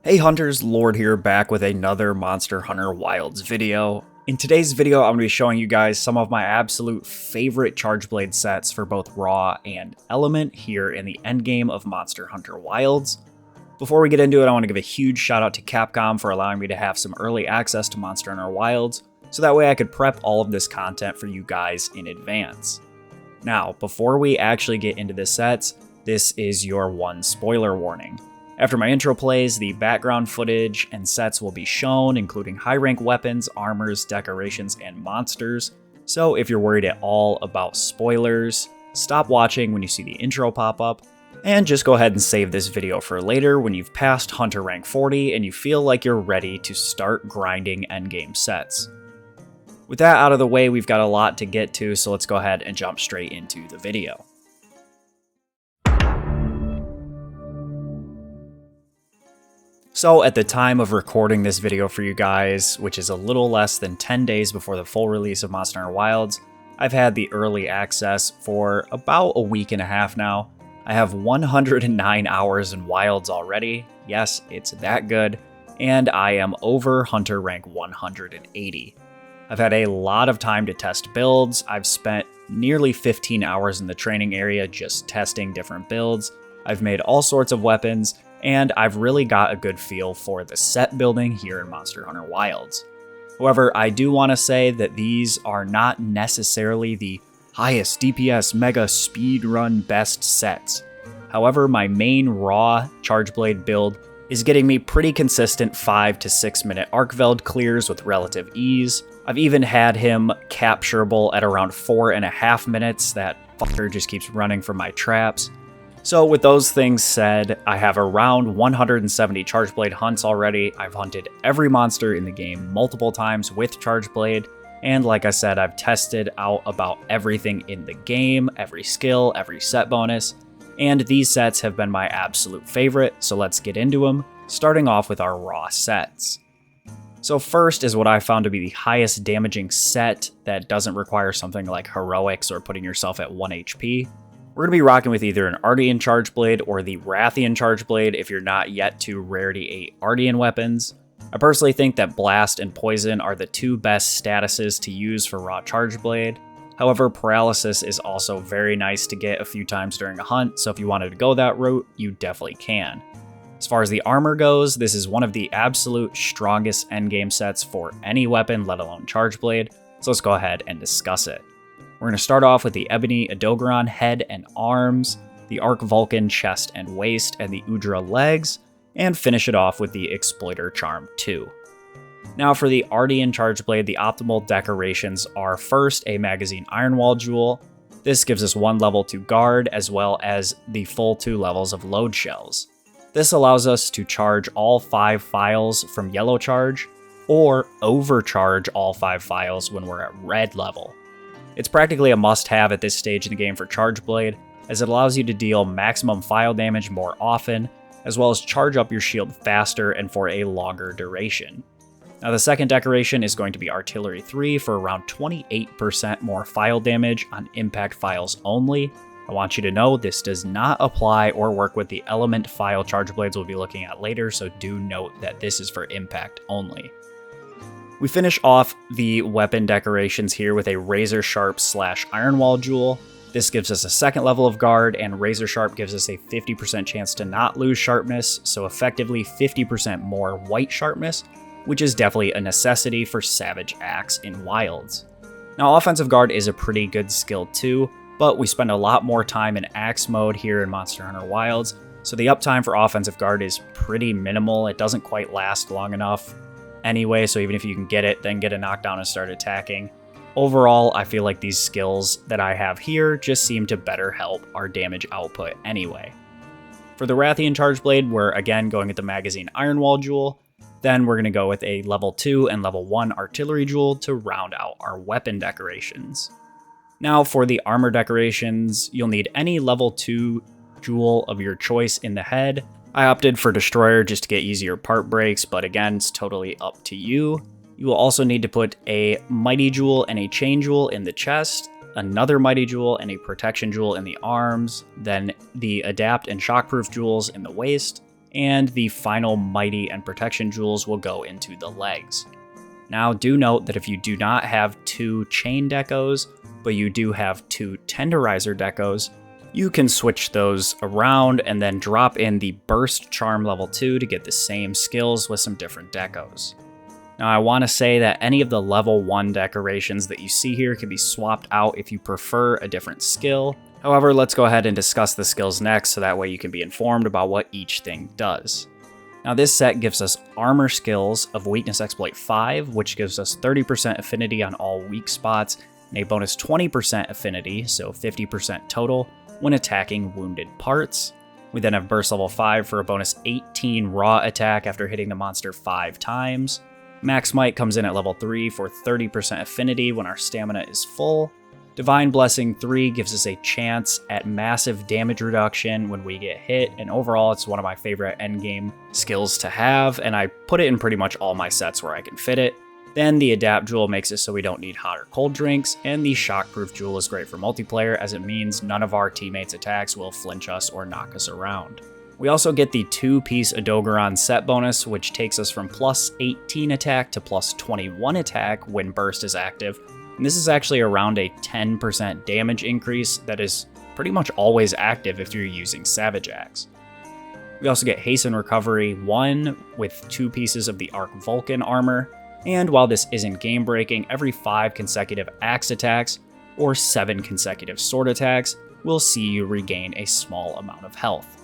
Hey Hunters, Lord here, back with another Monster Hunter Wilds video. In today's video, I'm going to be showing you guys some of my absolute favorite Charge Blade sets for both Raw and Element here in the endgame of Monster Hunter Wilds. Before we get into it, I want to give a huge shout out to Capcom for allowing me to have some early access to Monster Hunter Wilds, so that way I could prep all of this content for you guys in advance. Now, before we actually get into the sets, this is your one spoiler warning. After my intro plays, the background footage and sets will be shown, including high-rank weapons, armors, decorations, and monsters. So if you're worried at all about spoilers, stop watching when you see the intro pop up, and just go ahead and save this video for later when you've passed Hunter rank 40 and you feel like you're ready to start grinding endgame sets. With that out of the way, we've got a lot to get to, so let's go ahead and jump straight into the video. So at the time of recording this video for you guys, which is a little less than 10 days before the full release of Monster Hunter Wilds, I've had the early access for about a week and a half now. I have 109 hours in Wilds already. Yes, it's that good. And I am over Hunter rank 180. I've had a lot of time to test builds. I've spent nearly 15 hours in the training area just testing different builds. I've made all sorts of weapons, and I've really got a good feel for the set building here in Monster Hunter Wilds. However, I do want to say that these are not necessarily the highest DPS mega speedrun best sets. However, my main raw Charge Blade build is getting me pretty consistent 5 to 6 minute Arcveld clears with relative ease. I've even had him capturable at around 4.5 minutes. That fucker just keeps running from my traps. So with those things said, I have around 170 Charge Blade hunts already. I've hunted every monster in the game multiple times with Charge Blade, and like I said, I've tested out about everything in the game, every skill, every set bonus, and these sets have been my absolute favorite, so let's get into them, starting off with our raw sets. So first is what I found to be the highest damaging set that doesn't require something like heroics or putting yourself at 1 HP. We're going to be rocking with either an Ardean Charge Blade or the Rathian Charge Blade if you're not yet to Rarity 8 Ardean weapons. I personally think that Blast and Poison are the two best statuses to use for raw Charge Blade. However, Paralysis is also very nice to get a few times during a hunt, so if you wanted to go that route, you definitely can. As far as the armor goes, this is one of the absolute strongest endgame sets for any weapon, let alone Charge Blade, so let's go ahead and discuss it. We're going to start off with the Ebony Adogaron head and arms, the Arc Vulcan chest and waist, and the Udra legs, and finish it off with the Exploiter Charm 2. Now for the Ardean Charge Blade, the optimal decorations are first a Magazine Ironwall Jewel. This gives us 1 level to guard, as well as the full 2 levels of load shells. This allows us to charge all 5 files from yellow charge, or overcharge all 5 files when we're at red level. It's practically a must-have at this stage in the game for Charge Blade, as it allows you to deal maximum file damage more often, as well as charge up your shield faster and for a longer duration. Now the second decoration is going to be Artillery 3 for around 28% more file damage on impact files only. I want you to know this does not apply or work with the element file Charge Blades we'll be looking at later, so do note that this is for impact only. We finish off the weapon decorations here with a Razor Sharp / Ironwall Jewel. This gives us a 2nd level of guard, and Razor Sharp gives us a 50% chance to not lose sharpness, so effectively 50% more white sharpness, which is definitely a necessity for Savage Axe in Wilds. Now Offensive Guard is a pretty good skill too, but we spend a lot more time in Axe mode here in Monster Hunter Wilds, so the uptime for Offensive Guard is pretty minimal. It doesn't quite last long enough anyway, so even if you can get it, then get a knockdown and start attacking. Overall, I feel like these skills that I have here just seem to better help our damage output anyway. For the Rathian Charge Blade, we're again going with the Magazine Ironwall Jewel. Then we're going to go with a level 2 and level 1 Artillery Jewel to round out our weapon decorations. Now for the armor decorations, you'll need any level 2 jewel of your choice in the head. I opted for Destroyer just to get easier part breaks, but again, it's totally up to you. You will also need to put a Mighty Jewel and a Chain Jewel in the chest, another Mighty Jewel and a Protection Jewel in the arms, then the Adapt and Shockproof Jewels in the waist, and the final Mighty and Protection jewels will go into the legs. Now do note that if you do not have 2 Chain Decos, but you do have 2 Tenderizer Decos, you can switch those around and then drop in the Burst Charm level 2 to get the same skills with some different decos. Now I want to say that any of the level 1 decorations that you see here can be swapped out if you prefer a different skill. However, let's go ahead and discuss the skills next so that way you can be informed about what each thing does. Now this set gives us armor skills of Weakness Exploit 5, which gives us 30% affinity on all weak spots, and a bonus 20% affinity, so 50% total, when attacking wounded parts. We then have Burst Level 5 for a bonus 18 raw attack after hitting the monster 5 times. Max Might comes in at level 3 for 30% affinity when our stamina is full. Divine Blessing 3 gives us a chance at massive damage reduction when we get hit, and overall it's one of my favorite endgame skills to have, and I put it in pretty much all my sets where I can fit it. Then the Adapt Jewel makes it so we don't need hot or cold drinks, and the Shockproof Jewel is great for multiplayer as it means none of our teammates' attacks will flinch us or knock us around. We also get the 2-piece Adogeron set bonus, which takes us from plus 18 attack to plus 21 attack when Burst is active, and this is actually around a 10% damage increase that is pretty much always active if you're using Savage Axe. We also get Hasten Recovery 1 with 2 pieces of the Arc Vulcan armor, and while this isn't game breaking, every 5 consecutive axe attacks or 7 consecutive sword attacks will see you regain a small amount of health.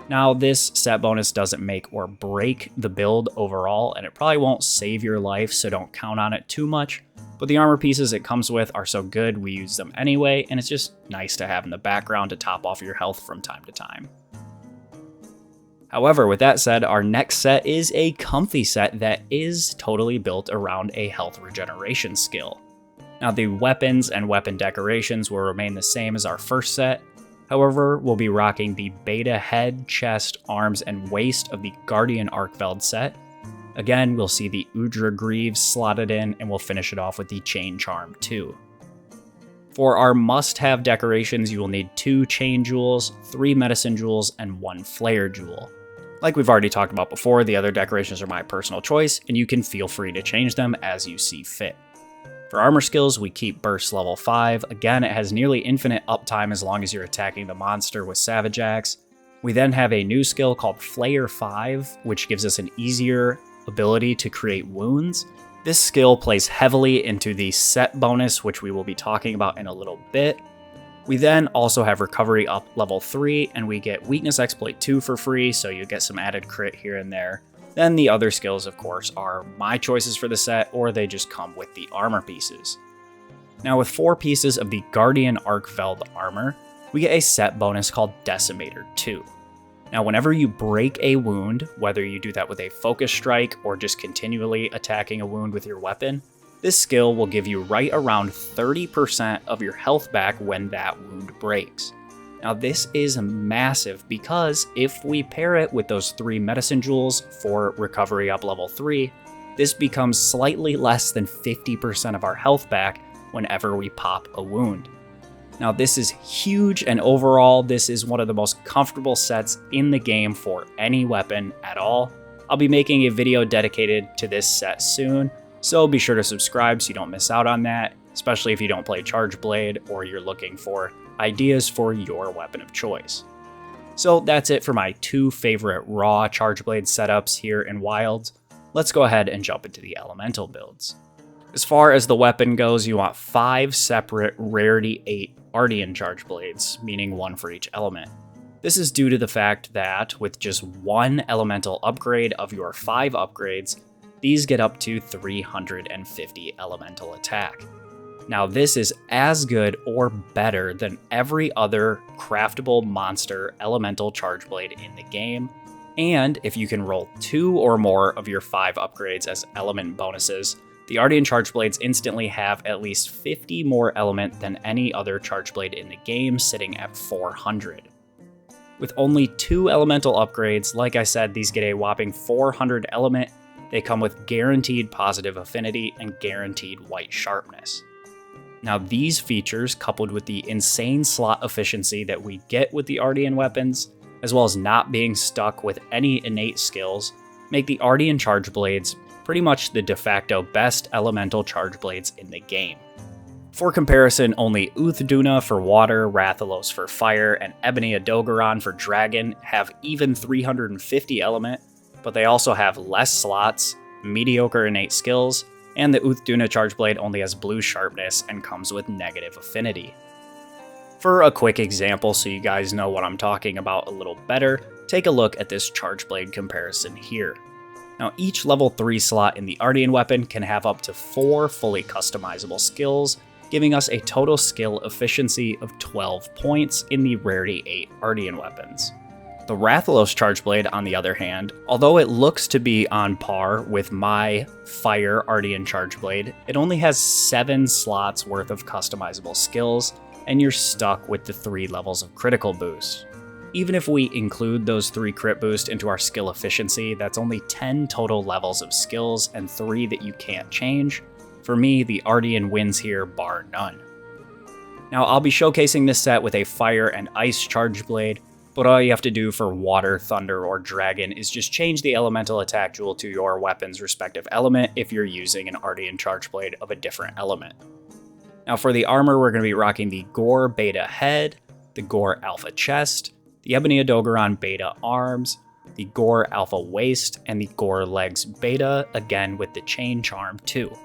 Now this set bonus doesn't make or break the build overall, and it probably won't save your life, so don't count on it too much, but the armor pieces it comes with are so good we use them anyway, and it's just nice to have in the background to top off your health from time to time. However, with that said, our next set is a comfy set that is totally built around a health regeneration skill. Now the weapons and weapon decorations will remain the same as our first set. However, we'll be rocking the beta head, chest, arms, and waist of the Guardian Arkveld set. Again, we'll see the Udra Greaves slotted in, and we'll finish it off with the Chain Charm too. For our must-have decorations, you will need 2 Chain Jewels, 3 Medicine Jewels, and 1 Flare Jewel. Like we've already talked about before, the other decorations are my personal choice, and you can feel free to change them as you see fit. For armor skills, we keep Burst Level 5. Again, it has nearly infinite uptime as long as you're attacking the monster with Savage Axe. We then have a new skill called Flare 5, which gives us an easier ability to create wounds. This skill plays heavily into the set bonus, which we will be talking about in a little bit. We then also have Recovery up level 3, and we get Weakness Exploit 2 for free, so you get some added crit here and there. Then the other skills, of course, are my choices for the set, or they just come with the armor pieces. Now with 4 pieces of the Guardian Arkveld armor, we get a set bonus called Decimator 2. Now whenever you break a wound, whether you do that with a focus strike or just continually attacking a wound with your weapon, this skill will give you right around 30% of your health back when that wound breaks. Now this is massive because if we pair it with those 3 medicine jewels for recovery up level 3, this becomes slightly less than 50% of our health back whenever we pop a wound. Now this is huge, and overall this is one of the most comfortable sets in the game for any weapon at all. I'll be making a video dedicated to this set soon, so be sure to subscribe so you don't miss out on that, especially if you don't play Charge Blade or you're looking for ideas for your weapon of choice. So that's it for my 2 favorite raw Charge Blade setups here in Wilds. Let's go ahead and jump into the elemental builds. As far as the weapon goes, you want 5 separate Rarity 8 Ardian Charge Blades, meaning 1 for each element. This is due to the fact that with just 1 elemental upgrade of your 5 upgrades, these get up to 350 elemental attack. Now this is as good or better than every other craftable monster elemental charge blade in the game, and if you can roll 2 or more of your 5 upgrades as element bonuses, the Ardian charge blades instantly have at least 50 more element than any other charge blade in the game, sitting at 400. With only 2 elemental upgrades, like I said, these get a whopping 400 element. They come with guaranteed positive affinity and guaranteed white sharpness. Now these features, coupled with the insane slot efficiency that we get with the Ardian weapons, as well as not being stuck with any innate skills, make the Ardian Charge Blades pretty much the de facto best elemental charge blades in the game. For comparison, only Uthaduna for water, Rathalos for fire, and Ebony Adogaron for dragon have even 350 element, but they also have less slots, mediocre innate skills, and the Uthaduna Charge Blade only has blue sharpness and comes with negative affinity. For a quick example so you guys know what I'm talking about a little better, take a look at this Charge Blade comparison here. Now each level 3 slot in the Ardian weapon can have up to 4 fully customizable skills, giving us a total skill efficiency of 12 points in the Rarity 8 Ardian weapons. The Rathalos Charge Blade, on the other hand, although it looks to be on par with my Fire Ardian Charge Blade, it only has 7 slots worth of customizable skills, and you're stuck with the 3 levels of critical boost. Even if we include those 3 crit boost into our skill efficiency, that's only 10 total levels of skills and 3 that you can't change. For me, the Ardian wins here bar none. Now I'll be showcasing this set with a Fire and Ice Charge Blade, but all you have to do for Water, Thunder, or Dragon is just change the elemental attack jewel to your weapon's respective element if you're using an Ardian Charge Blade of a different element. Now for the armor, we're going to be rocking the Gore Beta Head, the Gore Alpha Chest, the Ebony Adogaron Beta Arms, the Gore Alpha Waist, and the Gore Legs Beta, again with the Chain Charm too.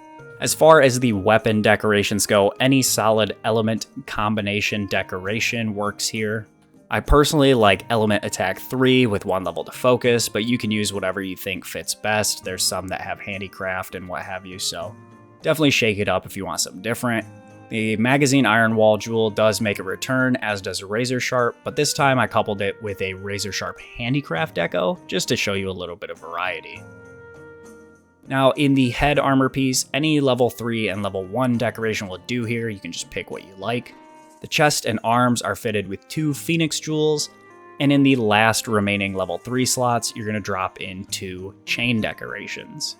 As far as the weapon decorations go, any solid element combination decoration works here. I personally like Element Attack 3 with 1 level to focus, but you can use whatever you think fits best. There's some that have handicraft and what have you, so definitely shake it up if you want something different. The Magazine Iron Wall Jewel does make a return, as does Razor Sharp, but this time I coupled it with a Razor Sharp Handicraft deco, just to show you a little bit of variety. Now in the head armor piece, any level 3 and level 1 decoration will do here, you can just pick what you like. The chest and arms are fitted with 2 Phoenix Jewels, and in the last remaining level 3 slots, you're going to drop in 2 chain decorations.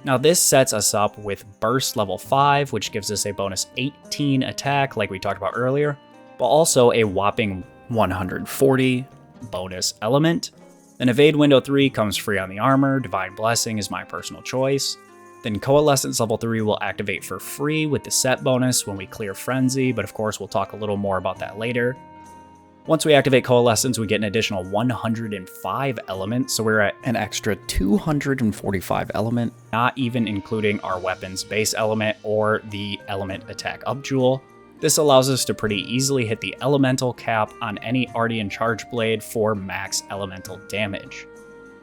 Now this sets us up with Burst level 5, which gives us a bonus 18 attack like we talked about earlier, but also a whopping 140 bonus element. Then Evade Window 3 comes free on the armor, Divine Blessing is my personal choice. Then Coalescence level 3 will activate for free with the set bonus when we clear Frenzy, but of course we'll talk a little more about that later. Once we activate Coalescence, we get an additional 105 element, so we're at an extra 245 element, not even including our weapon's base element or the element attack up jewel. This allows us to pretty easily hit the elemental cap on any Ardian Charge Blade for max elemental damage.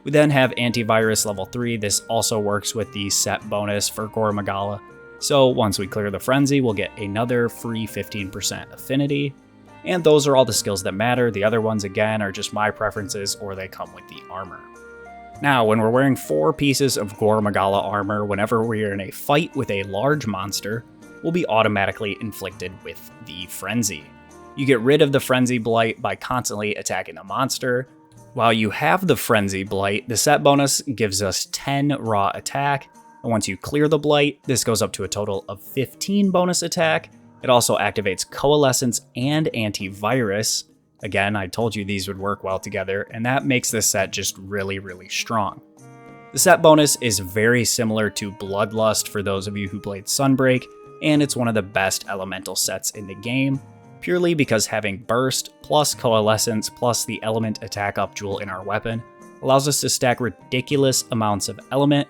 We then have Antivirus level 3, this also works with the set bonus for Gore Magala, so once we clear the Frenzy, we'll get another free 15% affinity. And those are all the skills that matter. The other ones, again, are just my preferences or they come with the armor. Now, when we're wearing 4 pieces of Gore Magala armor, whenever we're in a fight with a large monster, we'll be automatically inflicted with the Frenzy. You get rid of the Frenzy Blight by constantly attacking the monster. While you have the Frenzy Blight, the set bonus gives us 10 raw attack, and once you clear the Blight, this goes up to a total of 15 bonus attack. It also activates Coalescence and Antivirus. Again, I told you these would work well together, and that makes this set just really, really strong. The set bonus is very similar to Bloodlust for those of you who played Sunbreak, and it's one of the best elemental sets in the game, purely because having Burst plus Coalescence plus the element attack up jewel in our weapon allows us to stack ridiculous amounts of element,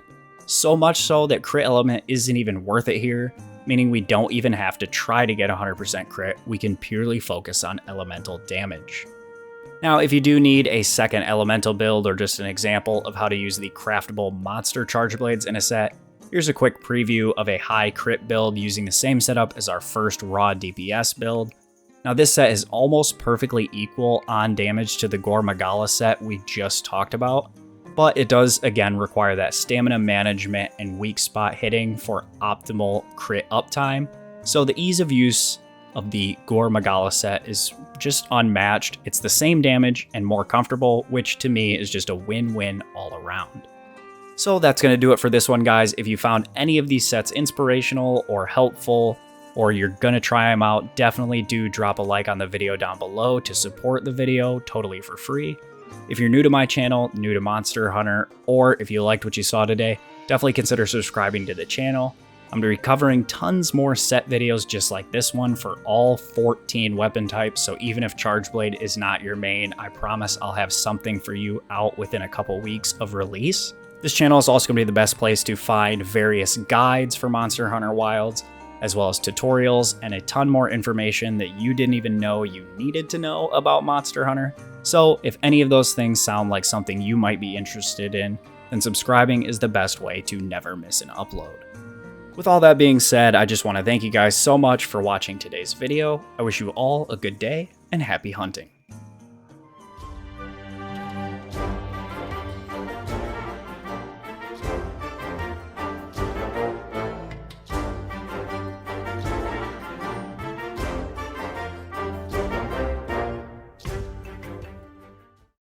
so much so that crit element isn't even worth it here, meaning we don't even have to try to get 100% crit, we can purely focus on elemental damage. Now, if you do need a second elemental build or just an example of how to use the craftable monster charge blades in a set, here's a quick preview of a high crit build using the same setup as our first raw DPS build. Now this set is almost perfectly equal on damage to the Gore Magala set we just talked about, but it does again require that stamina management and weak spot hitting for optimal crit uptime. So the ease of use of the Gore Magala set is just unmatched. It's the same damage and more comfortable, which to me is just a win-win all around. So that's going to do it for this one, guys. If you found any of these sets inspirational or helpful, or you're going to try them out, definitely do drop a like on the video down below to support the video totally for free. If you're new to my channel, new to Monster Hunter, or if you liked what you saw today, definitely consider subscribing to the channel. I'm going to be covering tons more set videos just like this one for all 14 weapon types, so even if Chargeblade is not your main, I promise I'll have something for you out within a couple weeks of release. This channel is also going to be the best place to find various guides for Monster Hunter Wilds, as well as tutorials and a ton more information that you didn't even know you needed to know about Monster Hunter. So if any of those things sound like something you might be interested in, then subscribing is the best way to never miss an upload. With all that being said, I just want to thank you guys so much for watching today's video. I wish you all a good day and happy hunting.